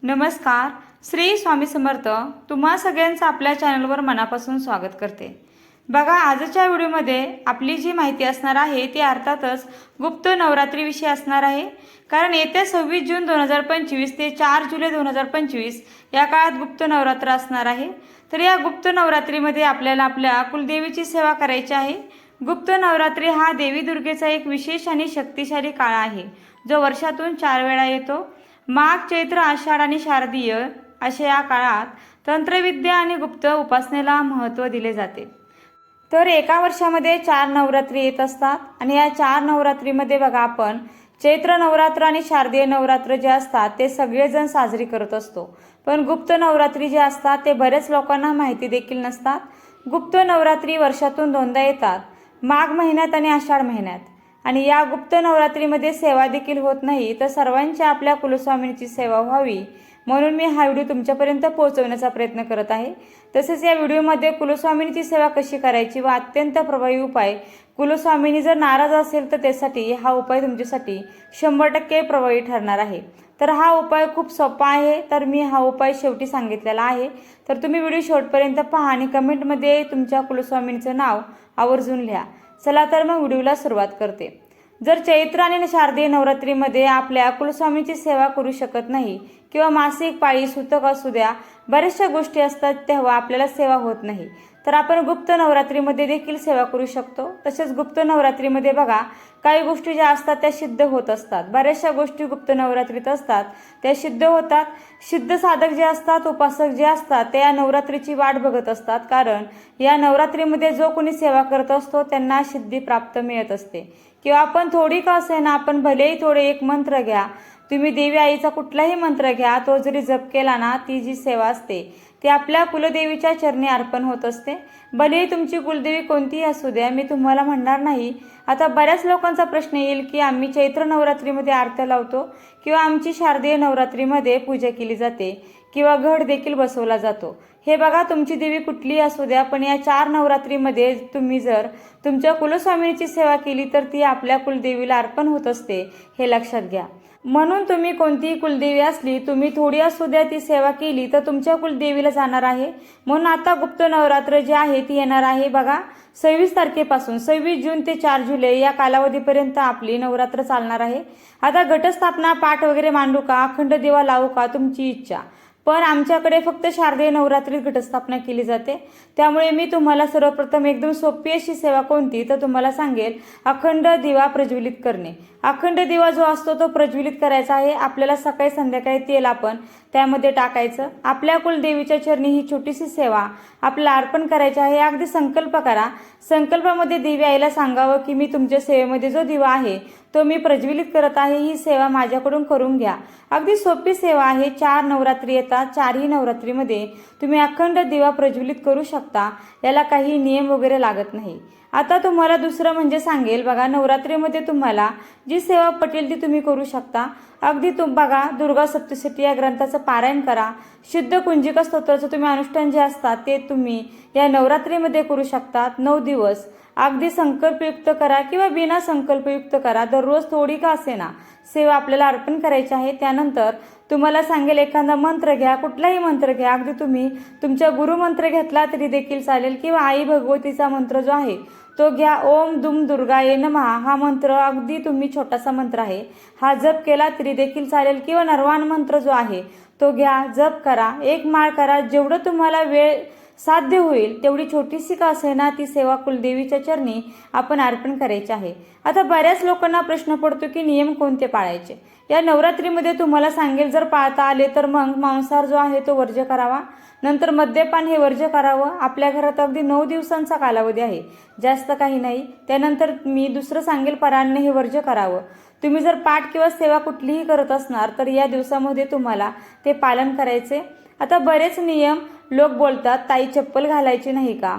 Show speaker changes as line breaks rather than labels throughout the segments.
नमस्कार. श्री स्वामी समर्थ. तुम्हा सगळ्यांचं आपल्या चॅनलवर मनापासून स्वागत करते. बघा, आजच्या व्हिडिओमध्ये आपली जी माहिती असणार आहे ती अर्थातच गुप्त नवरात्रीविषयी असणार आहे. कारण येत्या 26 जून 2025 ते 4 जुलै 2025 या काळात गुप्त नवरात्र असणार आहे. तर या गुप्त नवरात्रीमध्ये आपल्याला आपल्या कुलदेवीची सेवा करायची आहे. गुप्त नवरात्री हा देवी दुर्गेचा एक विशेष आणि शक्तिशाली काळ आहे, जो वर्षातून 4 वेळा येतो. माघ, चैत्र, आषाढ आणि शारदीय अशा या काळात तंत्रविद्या आणि गुप्त उपासनेला महत्त्व दिले जाते. तर एका वर्षामध्ये 4 नवरात्री येत असतात आणि या 4 नवरात्रीमध्ये बघा, आपण चैत्र नवरात्र आणि शारदीय नवरात्र जे असतात ते सगळेजण साजरी करत असतो. पण गुप्त नवरात्री जे असतात ते बरेच लोकांना माहिती देखील नसतात. गुप्त नवरात्री वर्षातून 2दा येतात, माघ महिन्यात आणि आषाढ महिन्यात. आणि या गुप्त नवरात्रीमध्ये सेवा देखील होत नाही. तर सर्वांची आपल्या कुलस्वामिनीची सेवा व्हावी म्हणून मी हा व्हिडिओ तुमच्यापर्यंत पोहोचवण्याचा प्रयत्न करत आहे. तसेच या व्हिडिओमध्ये कुलस्वामिनीची सेवा कशी करायची व अत्यंत प्रभावी उपाय, कुलस्वामिनी जर नाराज असेल तर त्यासाठी हा उपाय तुमच्यासाठी 100% प्रभावी ठरणार आहे. तर हा उपाय खूप सोपा आहे. तर मी हा उपाय शेवटी सांगितलेला आहे. तर तुम्ही व्हिडिओ शेवटपर्यंत पहा आणि कमेंटमध्ये तुमच्या कुलस्वामिनीचं नाव आवर्जून लिहा. चला तर मग व्हिडिओला सुरुवात करते. जर चैत्र आणि शारदीय नवरात्रीमध्ये आपल्या कुलस्वामीची सेवा करू शकत नाही किंवा मासिक पाळी, सुतक असू द्या, बऱ्याचशा गोष्टी असतात तेव्हा आपल्याला सेवा होत नाही, तर आपण गुप्त नवरात्रीमध्ये देखील सेवा करू शकतो. तसेच गुप्त नवरात्रीमध्ये बघा, काही गोष्टी ज्या असतात त्या सिद्ध होत असतात. बऱ्याचशा गोष्टी गुप्त नवरात्रीत असतात त्या सिद्ध होतात. सिद्ध साधक जे असतात, उपासक जे असतात ते या नवरात्रीची वाट बघत असतात. कारण या नवरात्रीमध्ये जो कोणी सेवा करत असतो त्यांना सिद्धी प्राप्त मिळत असते. किंवा आपण थोडी का असेना, आपण भलेही थोडे एक मंत्र घ्या, तुम्ही देवी आईचा कुठलाही मंत्र घ्या, तो जरी जप केला ना, ती जी सेवा असते ती आपल्या कुलदेवीच्या चरणी अर्पण होत असते. भलेही तुमची कुलदेवी कोणतीही असू द्या, मी तुम्हाला म्हणणार नाही. आता बऱ्याच लोकांचा प्रश्न येईल की आम्ही चैत्र नवरात्रीमध्ये आरत्या लावतो किंवा आमची शारदीय नवरात्रीमध्ये पूजा केली जाते किंवा घट देखील बसवला जातो. हे बघा, तुमची देवी कुठलीही असू द्या, पण या 4 नवरात्रीमध्ये तुम्ही जर तुमच्या कुलस्वामिनीची सेवा केली तर ती आपल्या कुलदेवीला अर्पण होत असते, हे लक्षात घ्या. म्हणून तुम्ही कोणतीही कुलदेवी असली, तुम्ही थोडी असू द्या ती सेवा केली तर तुमच्या कुलदेवीला जाणार आहे. म्हणून आता गुप्त नवरात्र जे आहे ती येणार आहे बघा, 26 तारखेपासून 26 जून ते 4 जुलै या कालावधीपर्यंत आपली नवरात्र चालणार आहे. आता घटस्थापना, पाठ वगैरे मांडू का, अखंड दिवा लावू का, तुमची इच्छा. पण आमच्याकडे फक्त शारदीय नवरात्रीत घटस्थापना केली जाते. त्यामुळे मी तुम्हाला सर्वप्रथम एकदम सोपी अशी सेवा कोणती तर तुम्हाला सांगेल, अखंड दिवा प्रज्वलित करणे. अखंड दिवा जो असतो तो प्रज्वलित करायचा आहे. आपल्याला सकाळी संध्याकाळी तेल आपण त्यामध्ये टाकायचं. आपल्या कुलदेवीच्या चरणी ही छोटीशी सेवा आपल्याला अर्पण करायची आहे. अगदी संकल्प करा. संकल्पामध्ये देवी आईला सांगावं की मी तुमच्या सेवेमध्ये जो दिवा आहे तो मी प्रज्वलित करत आहे, ही सेवा माझ्याकडून करून घ्या. अगदी सोपी सेवा आहे. 4 नवरात्री येतात, 4ही नवरात्रीमध्ये तुम्ही अखंड दिवा प्रज्वलित करू शकता. याला काही नियम वगैरे लागत नाही. आता तुम्हाला दुसरं म्हणजे सांगेल बघा, नवरात्रीमध्ये तुम्हाला जी सेवा पटेल ती तुम्ही करू शकता. अगदी बघा, दुर्गा सप्तशती या ग्रंथाचं पारायण करा. शुद्ध कुंजिका स्तोत्राचं तुम्ही अनुष्ठान जे असतात ते तुम्ही या नवरात्रीमध्ये करू शकतात. 9 दिवस अगदी संकल्पयुक्त करा किंवा बिना संकल्पयुक्त करा. दररोज थोडी का असेना सेवा आपल्याला अर्पण करायची आहे. त्यानंतर तुम्हाला सांगेल, एखादा मंत्र घ्या, कुठलाही मंत्र घ्या. अगदी तुम्ही तुमच्या गुरुमंत्र घेतला तरी देखील चालेल किंवा आई भगवतीचा मंत्र जो आहे तो घ्या. ओम दुम दुर्गाये नमः हा मंत्र अगदी तुम्ही छोटासा मंत्र आहे, हा जप केला तरी देखील चालेल. किंवा नरवाण मंत्र जो आहे तो घ्या, जप करा, एक माळ करा. जेवढं तुम्हाला वेळ साध्य होईल तेवढी छोटीशी का असेना ती सेवा कुलदेवीच्या चरणी आपण अर्पण करायची आहे. आता बऱ्याच लोकांना प्रश्न पडतो की नियम कोणते पाळायचे. या नवरात्रीमध्ये तुम्हाला सांगेल, जर पाळता आले तर मग मांसाहार जो आहे तो वर्ज्य करावा. नंतर मद्यपान हे वर्ज्य करावं. आपल्या घरात अगदी 9 दिवसांचा कालावधी आहे, जास्त काही नाही. त्यानंतर मी दुसरं सांगेल, परान्न हे वर्ज्य करावं. तुम्ही जर पाठ किंवा सेवा कुठलीही करत असणार तर या दिवसामध्ये तुम्हाला ते पालन करायचे. आता बरेच नियम लोक बोलतात, ताई चप्पल घालायची नाही का,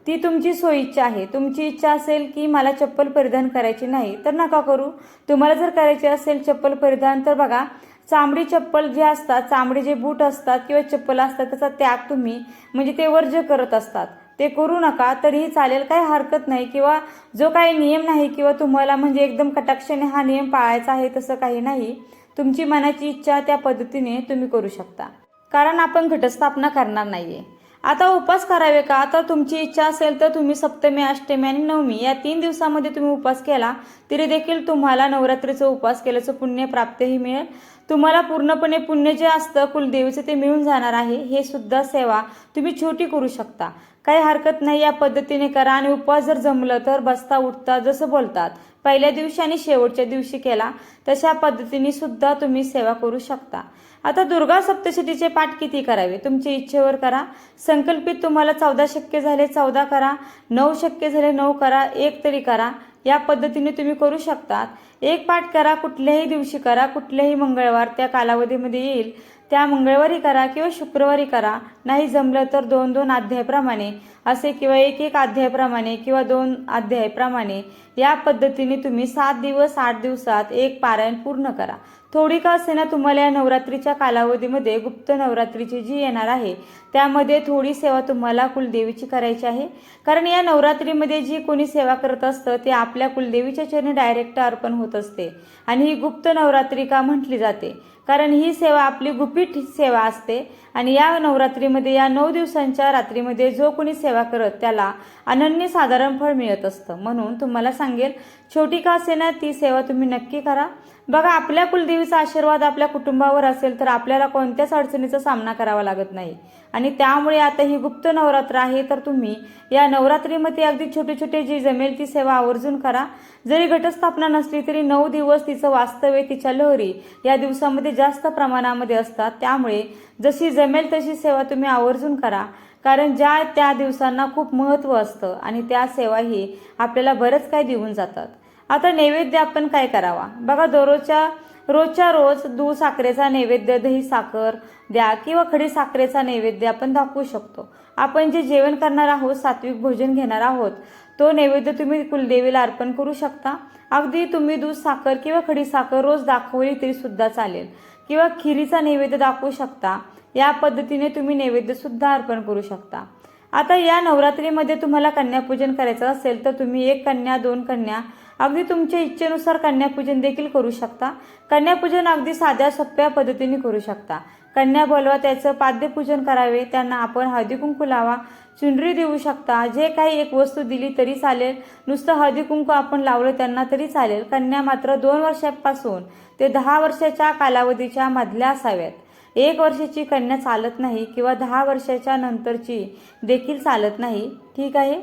ती तुमची सोयीची आहे. तुमची इच्छा असेल की मला चप्पल परिधान करायची नाही तर नका करू. तुम्हाला जर करायची असेल चप्पल परिधान तर बघा, चामडी चप्पल जे असतात, चामडी जे बूट असतात किंवा चप्पल असतात त्याचा त्याग तुम्ही म्हणजे ते वर्ज्य करत असतात, ते करू नका. तरीही चालेल, काही हरकत नाही. किंवा जो काही नियम नाही किंवा तुम्हाला म्हणजे एकदम कटाक्षाने हा नियम पाळायचा आहे तसं काही नाही. तुमची मनाची इच्छा त्या पद्धतीने तुम्ही करू शकता, कारण आपण घटस्थापना करणार नाहीये. आता उपास करावे का? आता तुमची इच्छा असेल तर तुम्ही सप्तमी, अष्टमी आणि नवमी या 3 दिवसामध्ये तुम्ही उपास केला तरी देखील तुम्हाला नवरात्रीचा उपास केल्याचं पुण्य प्राप्तही मिळेल. तुम्हाला पूर्णपणे पुण्य जे असतं कुलदेवीचं ते मिळून जाणार आहे. हे सुद्धा सेवा तुम्ही छोटी करू शकता, काही हरकत नाही. या पद्धतीने करा. आणि उपवास जर जमलं तर बसता उठता जसं बोलतात पहिल्या दिवशी आणि शेवटच्या दिवशी केला तशा पद्धतीने सुद्धा तुम्ही सेवा करू शकता. आता दुर्गा सप्तशतीचे पाठ किती करावे? तुमच्या इच्छेवर करा. संकल्पित तुम्हाला 14 शक्य झाले 14 करा, 9 शक्य झाले 9 करा, 1 तरी करा. या पद्धतीने तुम्ही करू शकतात. 1 पाठ करा, कुठल्याही दिवशी करा, कुठल्याही मंगळवार त्या कालावधीमध्ये येईल त्या मंगळवारी करा किंवा शुक्रवारी करा. नाही जमलं तर 2-2 अध्यायाप्रमाणे असे किंवा 1-1 अध्यायाप्रमाणे किंवा 2 अध्यायाप्रमाणे या पद्धतीने तुम्ही 7 दिवस 8 दिवसात 1 पारायण पूर्ण करा. थोडी का असेना तुम्हाला या नवरात्रीच्या कालावधीमध्ये गुप्त नवरात्रीची जी येणार आहे त्यामध्ये थोडी सेवा तुम्हाला कुलदेवीची करायची आहे. कारण या नवरात्रीमध्ये जी कोणी सेवा करत असतं ते आपल्या कुलदेवीच्या चरणी डायरेक्ट अर्पण होत असते. आणि ही गुप्त नवरात्री का म्हटली जाते? कारण ही सेवा आपली गुपित सेवा असते. आणि या नवरात्रीमध्ये या 9 दिवसांच्या रात्रीमध्ये जो कोणी सेवा करत त्याला अनन्यसाधारण फळ मिळत असतं. म्हणून तुम्हाला सांगेल, छोटी का असेना ती सेवा तुम्ही नक्की करा. बघा, आपल्या कुलदेवीचा आशीर्वाद आपल्या कुटुंबावर असेल तर आपल्याला कोणत्याच अडचणीचा सामना करावा लागत नाही. आणि त्यामुळे आता ही गुप्त नवरात्र आहे तर तुम्ही या नवरात्रीमध्ये अगदी छोटे छोटे जी जमेल ती सेवा आवर्जून करा. जरी घटस्थापना नसली तरी 9 दिवस तिचं वास्तव्य, तिच्या लहरी या दिवसामध्ये जास्त प्रमाणामध्ये असतात. त्यामुळे जशी जमेल तशी सेवा तुम्ही आवर्जून करा. कारण ज्या त्या दिवसांना खूप महत्त्व असतं आणि त्या सेवाही आपल्याला बरंच काही देऊन जातात. आता नैवेद्य आपण काय करावा? बघा, रोजच्या रोज दूध साखरेचा नैवेद्य, दही साखर द्या किंवा खडी साखरेचा नैवेद्य आपण दाखवू शकतो. आपण जे जेवण करणार आहोत, सात्विक भोजन घेणार आहोत, तो नैवेद्य तुम्ही कुलदेवीला अर्पण करू शकता. अगदी तुम्ही दूध साखर किंवा खडी साखर रोज दाखवली तरी सुद्धा चालेल, किंवा खिरीचा नैवेद्य दाखवू शकता. या पद्धतीने तुम्ही नैवेद्य सुद्धा अर्पण करू शकता. आता या नवरात्रीमध्ये तुम्हाला कन्यापूजन करायचं असेल तर तुम्ही 1 कन्या 2 कन्या अगदी तुमच्या इच्छेनुसार कन्यापूजन देखील करू शकता. कन्यापूजन अगदी साध्या सोप्या पद्धतीने करू शकता. कन्या बोलवा, त्याचं पाद्यपूजन करावे, त्यांना आपण हळदी कुंकू लावा, चुनरी देऊ शकता. जे काही एक वस्तू दिली तरी चालेल, नुसतं हळदी कुंकू आपण लावलं त्यांना तरी चालेल. कन्या मात्र 2 वर्षापासून ते 10 वर्षाच्या कालावधीच्या मधल्या असाव्यात. 1 वर्षाची कन्या चालत नाही किंवा 10 वर्षाच्या नंतरची देखील चालत नाही. ठीक आहे.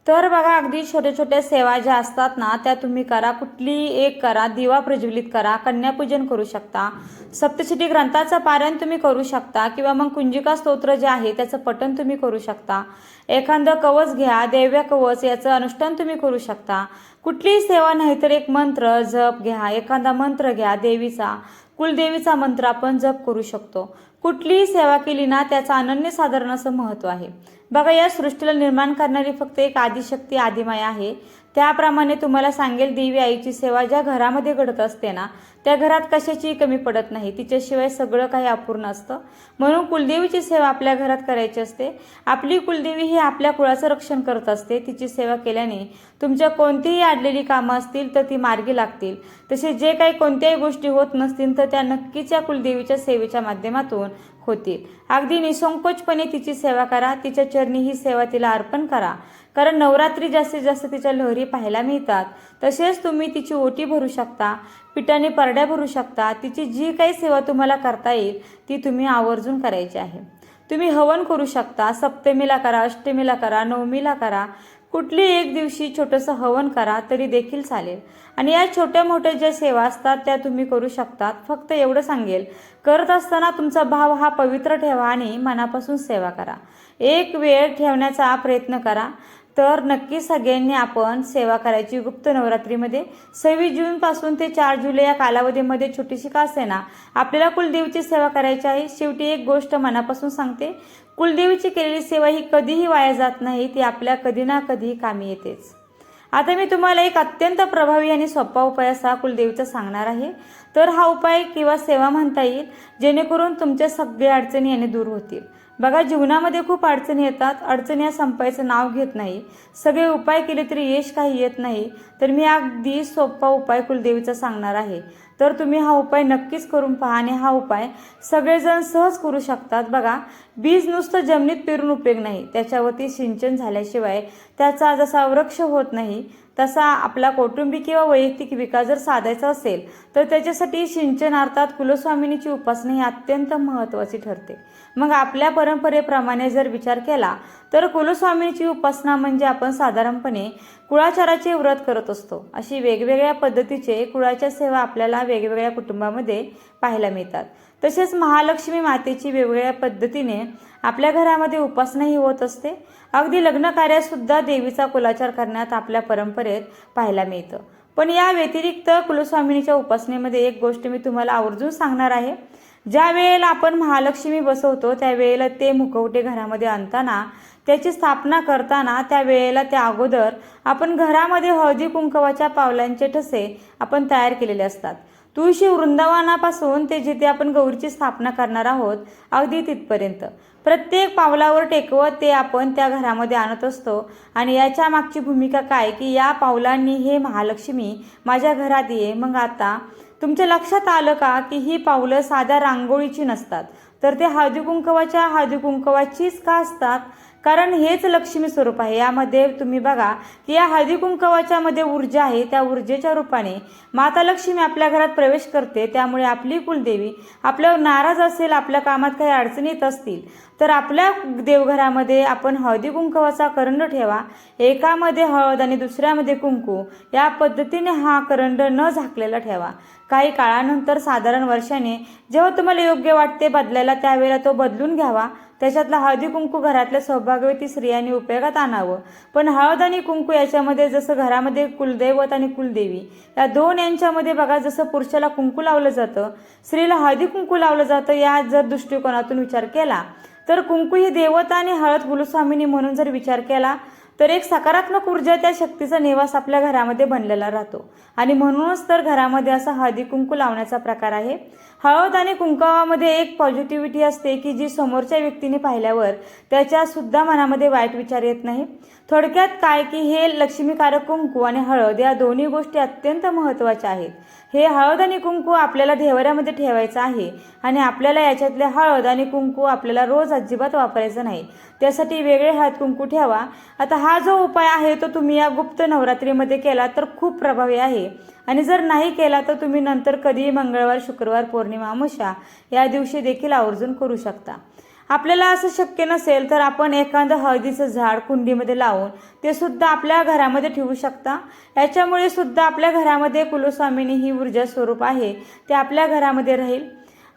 तर बघा, अगदी छोट्या छोट्या सेवा ज्या असतात ना त्या तुम्ही करा. कुठलीही एक करा. दिवा प्रज्वलित करा, कन्यापूजन करू शकता, सप्तशती ग्रंथाचं पारायण तुम्ही करू शकता, किंवा मग कुंजिका स्तोत्र जे आहे त्याचं पठण तुम्ही करू शकता. एखादं कवच घ्या, दैव्य कवच, याचं अनुष्ठान तुम्ही करू शकता. कुठलीही सेवा नाही तर एक मंत्र जप घ्या, एखादा मंत्र घ्या देवीचा, कुलदेवीचा मंत्र आपण जप करू शकतो. कुठलीही सेवा केली ना त्याचं अनन्यसाधारण असं महत्त्व आहे. बघा, या सृष्टीला निर्माण करणारी फक्त एक आदिशक्ती आदिमाया आहे. त्याप्रमाणे तुम्हाला सांगेल, देवी आईची सेवा ज्या घरामध्ये घडत असते ना त्या घरात कशाची कमी पडत नाही. तिच्याशिवाय सगळं काही अपूर्ण असतं. म्हणून कुलदेवीची सेवा आपल्या घरात करायची असते. आपली कुलदेवी ही आपल्या कुळाचं रक्षण करत असते. तिची सेवा केल्याने तुमच्या कोणतीही अडलेली कामं असतील तर ती मार्गी लागतील. तसे जे काही कोणत्याही गोष्टी होत नसतील तर त्या नक्कीच या कुलदेवीच्या सेवेच्या माध्यमातून होतील. अगदी निसंकोचपणे तिची सेवा करा. तिच्या चरणी ही सेवा तिला अर्पण करा. कारण नवरात्री जास्तीत जास्त तिच्या लहरी पाहायला मिळतात. तसेच तुम्ही तिची ओटी भरू शकता, पिठाने परड्या भरू शकता. तिची जी काही सेवा तुम्हाला करता येईल ती तुम्ही आवर्जून करायची आहे. तुम्ही हवन करू शकता. सप्तमीला करा, अष्टमीला करा, नवमीला करा. कुठली एक दिवशी छोटंसं हवन करा तरी देखील चालेल. आणि या छोट्या मोठ्या ज्या सेवा असतात त्या तुम्ही करू शकतात. फक्त एवढं सांगेल, करत असताना तुमचा भाव हा पवित्र ठेवा आणि मनापासून सेवा करा. एक वेळ ठेवण्याचा प्रयत्न करा. तर नक्की सगळ्यांनी आपण सेवा करायची गुप्त नवरात्रीमध्ये. 26 जूनपासून ते 4 जुलै या कालावधीमध्ये छोटीशी का असेना आपल्याला कुलदेवीची सेवा करायची आहे. शेवटी एक गोष्ट मनापासून सांगते, कुलदेवीची केलेली सेवा ही कधीही वाया जात नाही. ती आपल्या कधी ना कधी कामी येतेच. आता मी तुम्हाला एक अत्यंत प्रभावी आणि सोपा उपाय असा कुलदेवीचा सांगणार आहे. तर हा उपाय किंवा सेवा म्हणता येईल, जेणेकरून तुमच्या सगळ्या अडचणी याने दूर होतील. बघा, जीवनामध्ये खूप अडचणी येतात. अडचणी या संपायचं नाव घेत नाही. सगळे उपाय केले तरी यश काही येत नाही. तर मी अगदी सोपा उपाय कुलदेवीचा सांगणार आहे. तर तुम्ही हा उपाय नक्कीच करून पहा आणि हा उपाय सगळेजण सहज करू शकतात. बघा, बीज नुसतं जमिनीत पेरून उपयोग नाही, त्याच्यावरती सिंचन झाल्याशिवाय त्याचा जसा वृक्ष होत नाही तसा आपला कौटुंबिक किंवा वैयक्तिक विकास जर साधायचा असेल तर त्याच्यासाठी सिंचन अर्थात कुलस्वामिनीची उपासना ही अत्यंत महत्त्वाची ठरते. मग आपल्या परंपरेप्रमाणे जर विचार केला तर कुलस्वामिनीची उपासना म्हणजे आपण साधारणपणे कुळाचाराचे व्रत करत असतो. अशी वेगवेगळ्या पद्धतीचे कुळाच्या सेवा आपल्याला वेगवेगळ्या कुटुंबामध्ये पाहायला मिळतात. तसेच महालक्ष्मी मातेची वेगवेगळ्या पद्धतीने आपल्या घरामध्ये उपासनाही होत असते. अगदी लग्न कार्यात सुद्धा देवीचा कुलाचार करण्यात आपल्या परंपरेत पाहायला मिळतं. पण या व्यतिरिक्त कुलस्वामिनीच्या उपासनेमध्ये एक गोष्ट मी तुम्हाला आवर्जून सांगणार आहे. ज्या वेळेला आपण महालक्ष्मी बसवतो त्यावेळेला ते मुखवटे घरामध्ये आणताना, त्याची स्थापना करताना त्यावेळेला त्या अगोदर आपण घरामध्ये हळदी कुंकवाच्या पावलांचे ठसे आपण तयार केलेले असतात. तुळशी वृंदावनापासून ते जिथे आपण गौरीची स्थापना करणार आहोत अगदी तिथपर्यंत प्रत्येक पावलावर टेकवत ते आपण त्या घरामध्ये आणत असतो. आणि याच्या मागची भूमिका काय की या पावलांनी हे महालक्ष्मी माझ्या घरात ये. मग आता तुमच्या लक्षात आलं का की ही पावलं साध्या रांगोळीची नसतात, तर ते हळदी कुंकवाचीच का असतात? कारण हेच लक्ष्मी स्वरूप आहे. यामध्ये तुम्ही बघा की या हळदी कुंकवाच्या मध्ये ऊर्जा आहे, त्या ऊर्जेच्या रूपाने माता लक्ष्मी आपल्या घरात प्रवेश करते. त्यामुळे आपली कुलदेवी आपल्यावर नाराज असेल, आपल्या कामात काही अडचणी येत असतील तर आपल्या देवघरामध्ये आपण हळदी कुंकवाचा करंड ठेवा. एकामध्ये हळद आणि दुसऱ्यामध्ये कुंकू, या पद्धतीने हा करंड न झाकलेला ठेवा. काही काळानंतर साधारण वर्षाने जेव्हा तुम्हाला योग्य वाटते बदलायला त्यावेळेला तो बदलून घ्यावा. त्याच्यातला हळदी कुंकू घरातल्या सौभाग्यवती स्त्रियांनी उपयोगात आणावं. पण हळद आणि कुंकू याच्यामध्ये जसं घरामध्ये कुलदैवत आणि कुलदेवी या दोन यांच्यामध्ये बघा, जसं पुरुषाला कुंकू लावलं जातं स्त्रीला हळदी कुंकू लावलं जातं, या जर दृष्टिकोनातून विचार केला तर कुंकू ही देवता आणि हळद कुलस्वामिनी म्हणून जर विचार केला तर एक सकारात्मक ऊर्जा, त्या शक्तीचा निवास आपल्या घरामध्ये बनलेला राहतो. आणि म्हणूनच तर घरामध्ये असा हळदी कुंकू लावण्याचा प्रकार आहे. हळद आणि कुंकवामध्ये एक पॉझिटिव्हिटी असते की जी समोरच्या व्यक्तीने पाहिल्यावर त्याच्या सुद्धा मनामध्ये वाईट विचार येत नाही. थोडक्यात काय की हे लक्ष्मीकारक कुंकू आणि हळद या दोन्ही गोष्टी अत्यंत महत्त्वाच्या आहेत. हे हळद आणि कुंकू आपल्याला देवऱ्यामध्ये ठेवायचं आहे आणि आपल्याला याच्यातले हळद आणि कुंकू आपल्याला रोज अजिबात वापरायचं नाही. त्यासाठी वेगळे हळद कुंकू ठेवा. आता हा जो उपाय आहे तो तुम्ही या गुप्त नवरात्रीमध्ये केला तर खूप प्रभावी आहे. आणि जर नाही केला तर तुम्ही नंतर कधीही मंगळवार, शुक्रवार, पौर्णिमा, अमावस्या या दिवशी देखील आवर्जून करू शकता. आपल्याला असं शक्य नसेल तर आपण एखादं हळदीचं झाड कुंडीमध्ये लावून ते सुद्धा आपल्या घरामध्ये ठेवू शकता. याच्यामुळे सुद्धा आपल्या घरामध्ये कुलस्वामिनी ही ऊर्जा स्वरूप आहे ते आपल्या घरामध्ये राहील.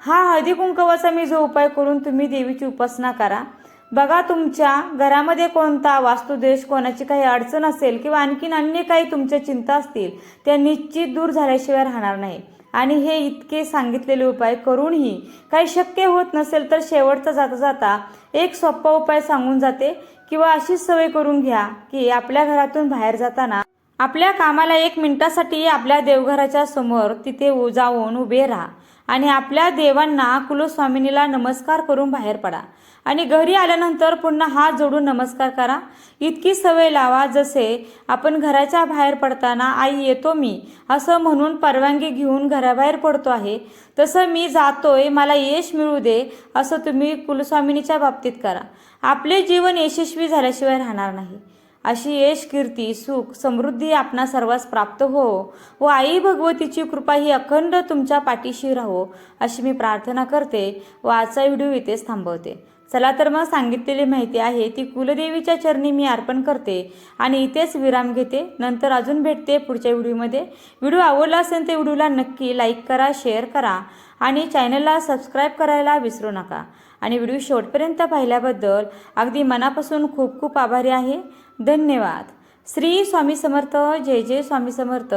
हा हळदी कुंकवाचा मी जो उपाय करून तुम्ही देवीची उपासना करा. बघा, तुमच्या घरामध्ये कोणता वास्तुदोष, कोणाची काही अडचण असेल किंवा आणखीन अन्य काही तुमच्या चिंता असतील त्या निश्चित दूर झाल्याशिवाय राहणार नाही. आणि हे इतके सांगितलेले उपाय करूनही काही शक्य होत नसेल तर शेवटचा जाता जाता एक सोपा उपाय सांगून जाते. किंवा अशीच सवय करून घ्या की आपल्या घरातून बाहेर जाताना आपल्या कामाला 1 मिनिटासाठी आपल्या देवघराच्या समोर तिथे जाऊन उभे राहा आणि आपल्या देवांना कुलस्वामिनीला नमस्कार करून बाहेर पडा. आणि घरी आल्यानंतर पुन्हा हात जोडून नमस्कार करा. इतकी सवय लावा जसे आपण घराच्या बाहेर पडताना आई येतो मी असं म्हणून परवानगी घेऊन घराबाहेर पडतो आहे, तसं मी जातोय, मला यश मिळू दे असं तुम्ही कुलस्वामिनीच्या बाबतीत करा. आपले जीवन यशस्वी झाल्याशिवाय राहणार नाही. अशी यश, कीर्ती, सुख, समृद्धी आपणा सर्वांस प्राप्त हो व आई भगवतीची कृपा ही अखंड तुमच्या पाठीशी राहो अशी मी प्रार्थना करते व आजचा व्हिडिओ इथेच थांबवते. चला तर मग सांगितलेली माहिती आहे ती कुलदेवीच्या चरणी मी अर्पण करते आणि इथेच विराम घेते. नंतर अजून भेटते पुढच्या व्हिडिओमध्ये. व्हिडिओ आवडला असेल तर व्हिडिओला नक्की लाईक करा, शेअर करा आणि चॅनलला सबस्क्राईब करायला विसरू नका. आणि व्हिडिओ शेवटपर्यंत पाहिल्याबद्दल अगदी मनापासून खूप खूप आभारी आहे. धन्यवाद. श्री स्वामी समर्थ. जय जय स्वामी समर्थ.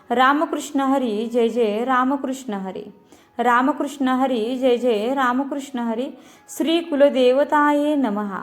रामकृष्ण हरी. जय जय रामकृष्ण हरी. रामकृष्ण हरी. जय जय रामकृष्ण हरी. श्री कुलदेवताये नमः.